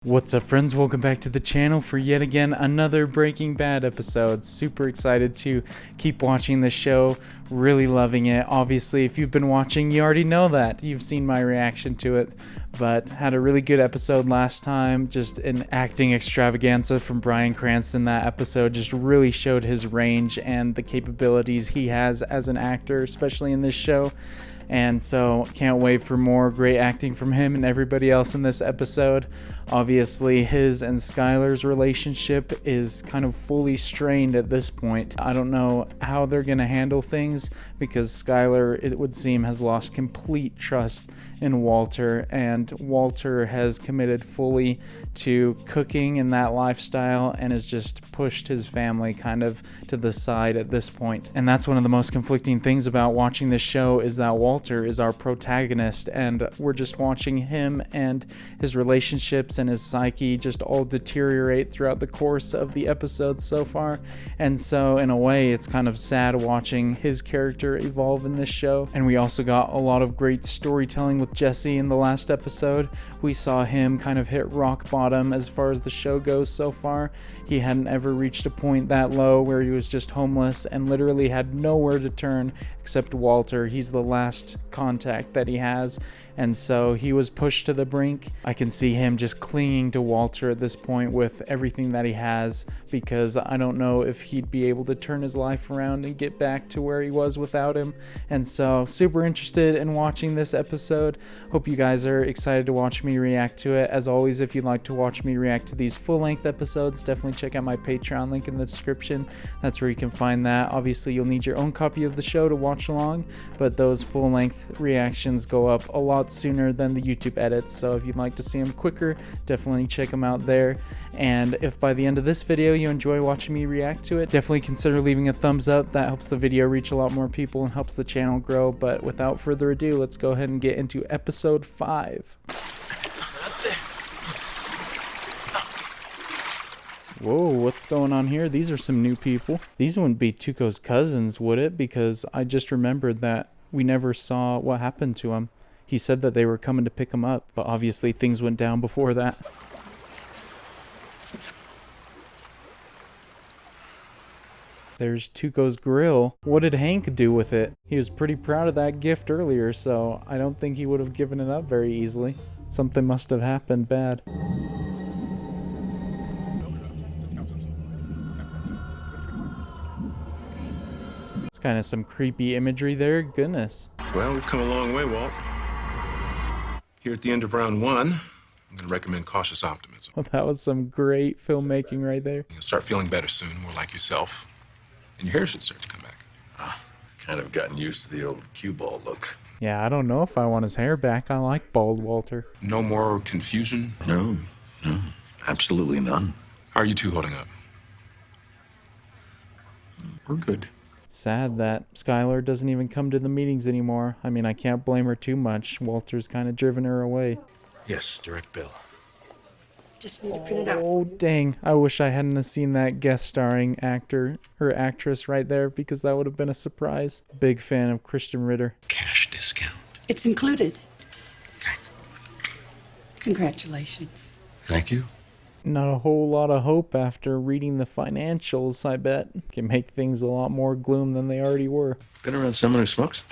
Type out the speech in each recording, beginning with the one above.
What's up, friends? Welcome back to the channel for yet again another Breaking Bad episode. Super excited to keep watching this show, really loving it. Obviously, if you've been watching, you already know that. You've seen my reaction to it, but had a really good episode last time. Just an acting extravaganza from Bryan Cranston. That episode just really showed his range and the capabilities he has as an actor, especially in this show. And so can't wait for more great acting from him and everybody else in this episode. Obviously, his and Skylar's relationship is kind of fully strained at this point. I don't know how they're going to handle things because Skylar, it would seem, has lost complete trust in Walter, and Walter has committed fully to cooking and that lifestyle and has just pushed his family kind of to the side at this point. And that's one of the most conflicting things about watching this show, is that Walter is our protagonist and we're just watching him and his relationships and his psyche just all deteriorate throughout the course of the episodes so far. And so in a way, it's kind of sad watching his character evolve in this show. And we also got a lot of great storytelling with Jesse in the last episode. We saw him kind of hit rock bottom as far as the show goes so far. He hadn't ever reached a point that low where he was just homeless and literally had nowhere to turn except Walter. He's the last contact that he has, and so he was pushed to the brink. I can see him just clinging to Walter at this point with everything that he has, because I don't know if he'd be able to turn his life around and get back to where he was without him. And so super interested in watching this episode. Hope you guys are excited to watch me react to it. As always, if you'd like to watch me react to these full-length episodes, definitely check out my Patreon link in the description. That's where you can find that. Obviously, you'll need your own copy of the show to watch along, but those full-length reactions go up a lot sooner than the YouTube edits, so if you'd like to see them quicker, definitely check them out there. And if by the end of this video you enjoy watching me react to it, definitely consider leaving a thumbs up. That helps the video reach a lot more people and helps the channel grow. But without further ado, let's go ahead and get into episode 5. Whoa, what's going on here? These are some new people. These wouldn't be Tuco's cousins, would it? Because I just remembered that we never saw what happened to him. He said that they were coming to pick him up, but obviously things went down before that. There's Tuco's grill. What did Hank do with it? He was pretty proud of that gift earlier, so I don't think he would have given it up very easily. Something must have happened bad. It's kind of some creepy imagery there. Goodness. Well, we've come a long way, Walt. Here at the end of round 1, I'm going to recommend cautious optimism. Well, that was some great filmmaking right there. You'll start feeling better soon, more like yourself. And your hair should start to come back. Kind of gotten used to the old cue ball look. Yeah, I don't know if I want his hair back. I like bald Walter. No more confusion? No, absolutely none. How are you two holding up? We're good. It's sad that Skylar doesn't even come to the meetings anymore. I mean, I can't blame her too much. Walter's kind of driven her away. Yes, direct bill. Just need to print it out. Oh, dang. I wish I hadn't have seen that guest starring actor or actress right there, because that would have been a surprise. Big fan of Christian Ritter. Cash discount. It's included. Okay. Congratulations. Thank you. Not a whole lot of hope after reading the financials, I bet. Can make things a lot more gloom than they already were. Been around someone who smokes?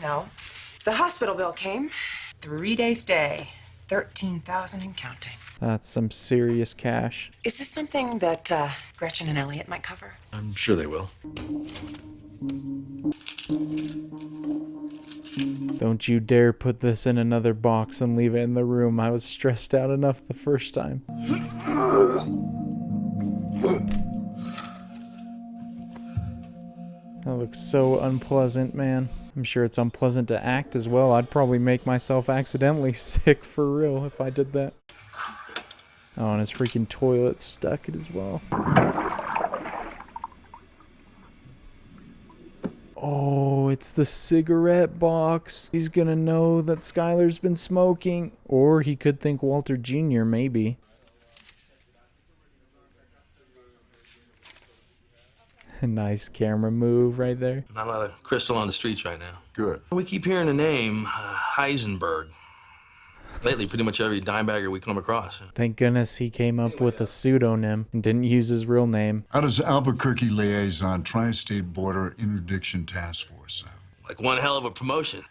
No. The hospital bill came. 3-day stay. 13,000 and counting. That's some serious cash. Is this something that Gretchen and Elliot might cover? I'm sure they will. Don't you dare put this in another box and leave it in the room. I was stressed out enough the first time. That looks so unpleasant, man. I'm sure it's unpleasant to act as well. I'd probably make myself accidentally sick for real if I did that. Oh, and his freaking toilet's stuck as well. Oh, it's the cigarette box. He's gonna know that Skylar's been smoking. Or he could think Walter Jr., maybe. Nice camera move right there. Not a lot of crystal on the streets right now. Good. We keep hearing the name Heisenberg. Lately, pretty much every dime bagger we come across. Thank goodness he came up with a pseudonym and didn't use his real name. How does Albuquerque Liaison Tri-State Border Interdiction Task Force sound? Like one hell of a promotion.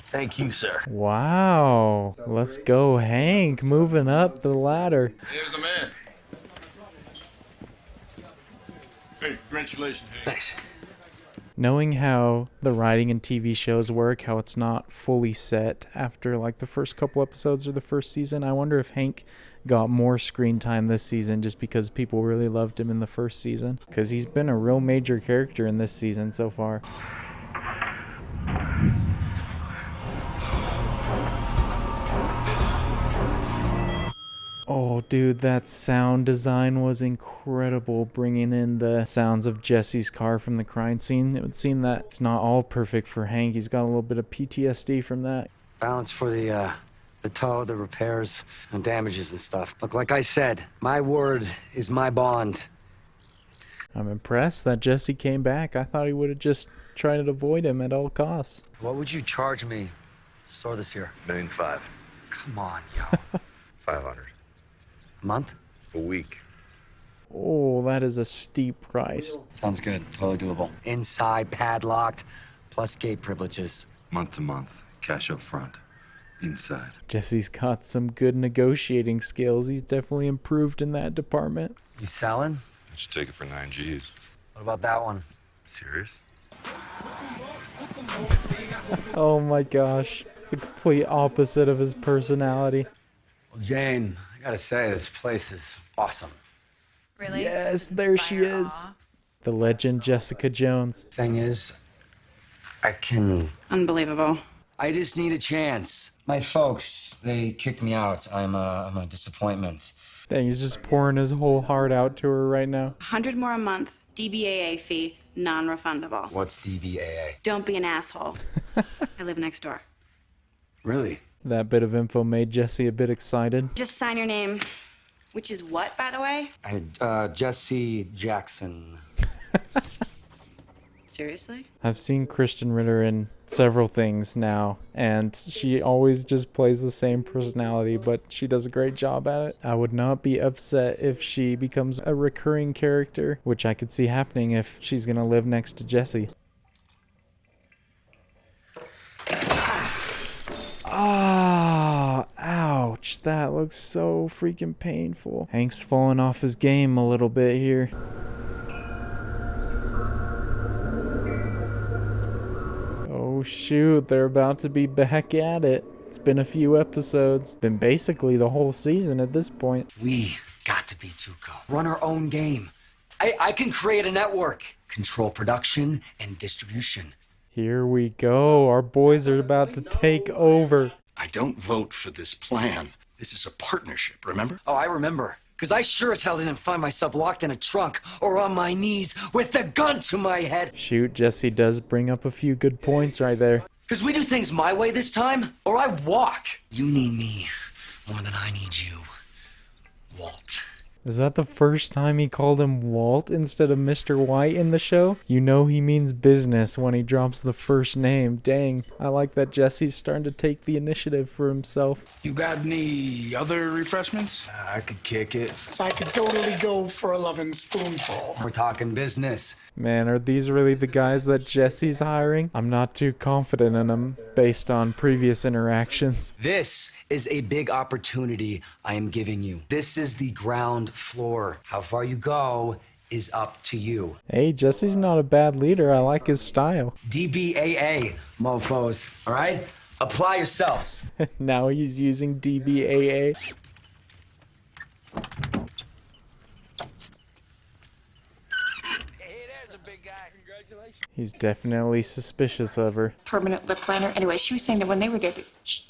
Thank you, sir. Wow. Let's go, Hank, moving up the ladder. Here's the man. Hey, congratulations, Hank. Thanks. Knowing how the writing in TV shows work, how it's not fully set after like the first couple episodes or the first season, I wonder if Hank got more screen time this season just because people really loved him in the first season. Because he's been a real major character in this season so far. Oh, dude, that sound design was incredible, bringing in the sounds of Jesse's car from the crime scene. It would seem that it's not all perfect for Hank. He's got a little bit of PTSD from that. Balance for the tow, the repairs, and damages and stuff. Look, like I said, my word is my bond. I'm impressed that Jesse came back. I thought he would have just tried to avoid him at all costs. What would you charge me to store this here? $1.5 million. Come on, yo. 500. A month? A week. Oh, that is a steep price. Sounds good. Totally doable. Inside, padlocked, plus gate privileges. Month to month. Cash up front. Inside. Jesse's got some good negotiating skills. He's definitely improved in that department. You selling? I should take it for 9 G's. What about that one? Serious? Oh my gosh. It's the complete opposite of his personality. Well, Jane, I gotta say, this place is awesome. Really? Yes, there she is. The legend Jessica Jones. Thing is, I can... Unbelievable. I just need a chance. My folks, they kicked me out. I'm a disappointment. Dang, he's just pouring his whole heart out to her right now. 100 more a month, DBAA fee, non-refundable. What's DBAA? Don't be an asshole. I live next door. Really? That bit of info made Jesse a bit excited. Just sign your name, which is what, by the way? Jesse Jackson. Seriously? I've seen Kristen Ritter in several things now, and she always just plays the same personality, but she does a great job at it. I would not be upset if she becomes a recurring character, which I could see happening if she's gonna live next to Jesse. Ah, ouch. That looks so freaking painful. Hank's falling off his game a little bit here. Oh shoot, they're about to be back at it. It's been a few episodes. Been basically the whole season at this point. We got to be Tuco. Run our own game. I can create a network. Control production and distribution. Here we go. Our boys are about to take over. I don't vote for this plan. This is a partnership, remember? Oh, I remember. Because I sure as hell didn't find myself locked in a trunk or on my knees with a gun to my head. Shoot, Jesse does bring up a few good points right there. Because we do things my way this time, or I walk. You need me more than I need you, Walt. Is that the first time he called him Walt instead of Mr. White in the show? You know he means business when he drops the first name. Dang, I like that Jesse's starting to take the initiative for himself. You got any other refreshments? I could kick it. I could totally go for a loving spoonful. We're talking business. Man, are these really the guys that Jesse's hiring? I'm not too confident in them based on previous interactions. This is a big opportunity I am giving you. This is the ground floor. How far you go is up to you. Hey, Jesse's not a bad leader. I like his style. DBAA, mofos. All right? Apply yourselves. Now he's using DBAA. He's definitely suspicious of her. Permanent lip liner. Anyway, she was saying that when they were there, Shh.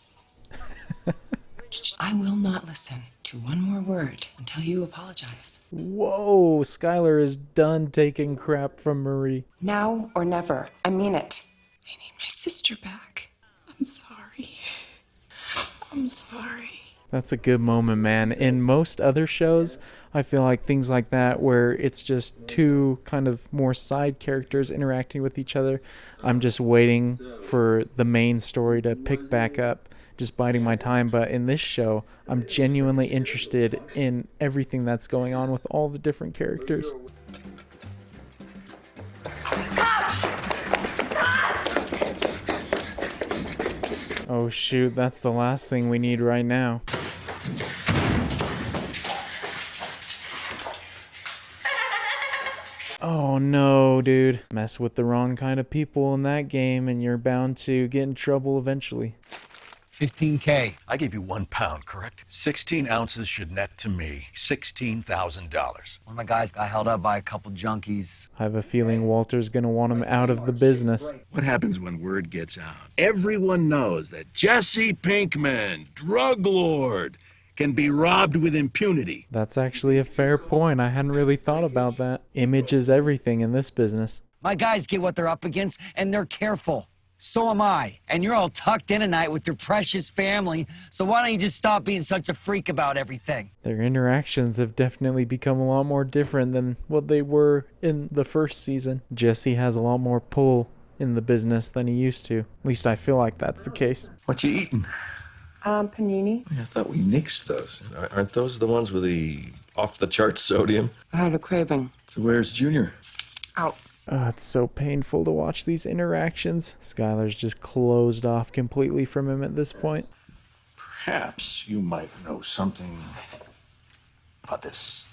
Shh. I will not listen to one more word until you apologize. Whoa, Skylar is done taking crap from Marie. Now or never. I mean it. I need my sister back. I'm sorry. I'm sorry. That's a good moment, man. In most other shows, I feel like things like that where it's just two kind of more side characters interacting with each other, I'm just waiting for the main story to pick back up just biding my time. But in this show, I'm genuinely interested in everything that's going on with all the different characters. Oh shoot, that's the last thing we need right now. Oh no, dude. Mess with the wrong kind of people in that game and you're bound to get in trouble eventually. 15K. I gave you £1, correct? 16 ounces should net to me $16,000. One of my guys got held up by a couple junkies. I have a feeling Walter's gonna want him out of the business. What happens when word gets out? Everyone knows that Jesse Pinkman, drug lord, can be robbed with impunity. That's actually a fair point. I hadn't really thought about that. Image is everything in this business. My guys get what they're up against, and they're careful. So am I. And you're all tucked in tonight with your precious family, so why don't you just stop being such a freak about everything? Their interactions have definitely become a lot more different than what they were in the first season. Jesse has a lot more pull in the business than he used to. At least I feel like that's the case. What you eating? Panini. I thought we nixed those. Aren't those the ones with the off-the-charts sodium? I had a craving. So where's Junior? Out. It's so painful to watch these interactions. Skylar's just closed off completely from him at this point. Perhaps you might know something about this.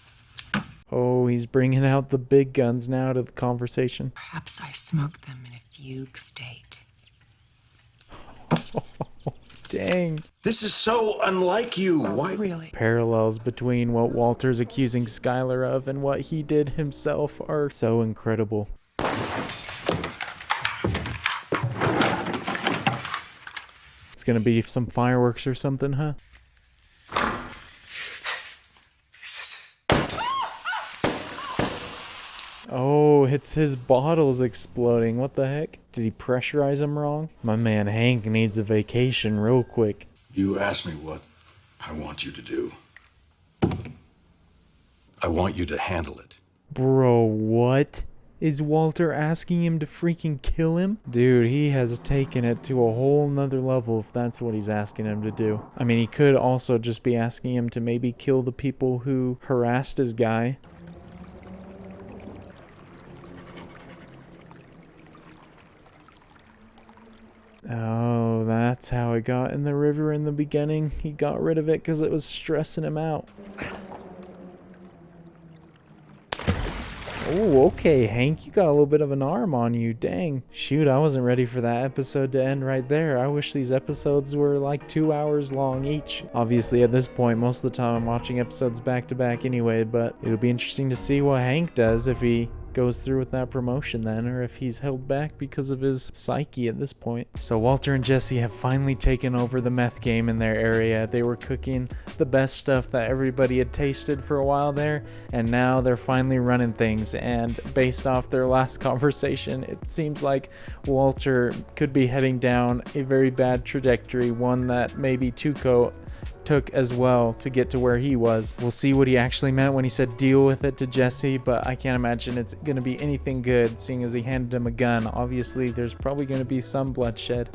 Oh, he's bringing out the big guns now to the conversation. Perhaps I smoked them in a fugue state. Dang. This is so unlike you. Why? Really? Parallels between what Walter's accusing Skylar of and what he did himself are so incredible. It's gonna be some fireworks or something, huh? Oh, it's his bottles exploding. What the heck? Did he pressurize him wrong? My man Hank needs a vacation real quick. You asked me what I want you to do. I want you to handle it. Bro, what? Is Walter asking him to freaking kill him? Dude, he has taken it to a whole nother level if that's what he's asking him to do. I mean, he could also just be asking him to maybe kill the people who harassed his guy. Oh, that's how it got in the river in the beginning. He got rid of it because it was stressing him out. Oh, okay, Hank, you got a little bit of an arm on you. Dang. Shoot, I wasn't ready for that episode to end right there. I wish these episodes were like 2 hours long each. Obviously, at this point, most of the time I'm watching episodes back to back anyway, but it'll be interesting to see what Hank does if he goes through with that promotion then, or if he's held back because of his psyche at this point. So Walter and Jesse have finally taken over the meth game in their area. They were cooking the best stuff that everybody had tasted for a while there, and now they're finally running things. And based off their last conversation, it seems like Walter could be heading down a very bad trajectory, one that maybe Tuco took as well to get to where he was. We'll see what he actually meant when he said deal with it to Jesse, but I can't imagine it's going to be anything good, seeing as he handed him a gun. Obviously, there's probably going to be some bloodshed.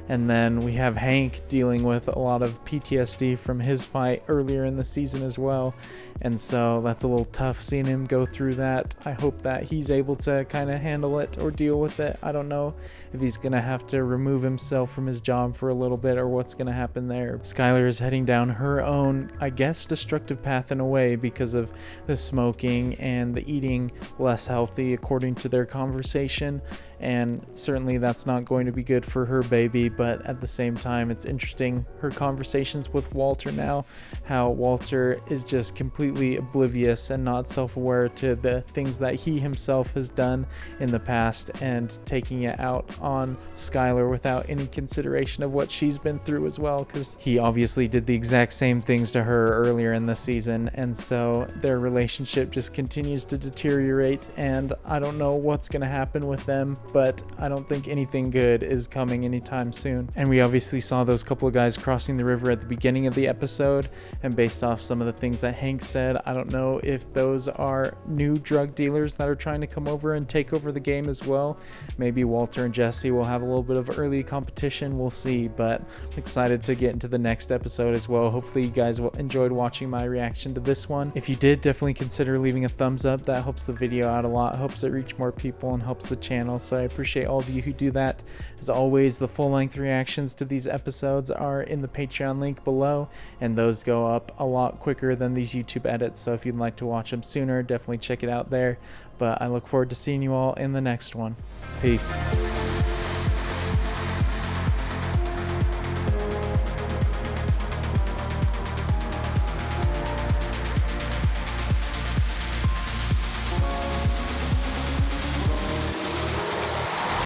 And then we have Hank dealing with a lot of PTSD from his fight earlier in the season as well. And so that's a little tough seeing him go through that. I hope that he's able to kind of handle it or deal with it. I don't know if he's going to have to remove himself from his job for a little bit or what's going to happen there. Skylar is heading down her own, I guess, destructive path in a way because of the smoking and the eating less healthy according to their conversation. And certainly that's not going to be good for her baby, but at the same time, it's interesting her conversations with Walter now, how Walter is just completely oblivious and not self-aware to the things that he himself has done in the past and taking it out on Skylar without any consideration of what she's been through as well, because he obviously did the exact exact same things to her earlier in the season, and so their relationship just continues to deteriorate, and I don't know what's going to happen with them, but I don't think anything good is coming anytime soon. And we obviously saw those couple of guys crossing the river at the beginning of the episode, and based off some of the things that Hank said, I don't know if those are new drug dealers that are trying to come over and take over the game as well. Maybe Walter and Jesse will have a little bit of early competition, we'll see, but I'm excited to get into the next episode as well. Hopefully you guys enjoyed watching my reaction to this one. If you did, definitely consider leaving a thumbs up. That helps the video out a lot, helps it reach more people, and helps the channel, so I appreciate all of you who do that. As always, the full-length reactions to these episodes are in the Patreon link below, and those go up a lot quicker than these YouTube edits, so if you'd like to watch them sooner, definitely check it out there. But I look forward to seeing you all in the next one. Peace.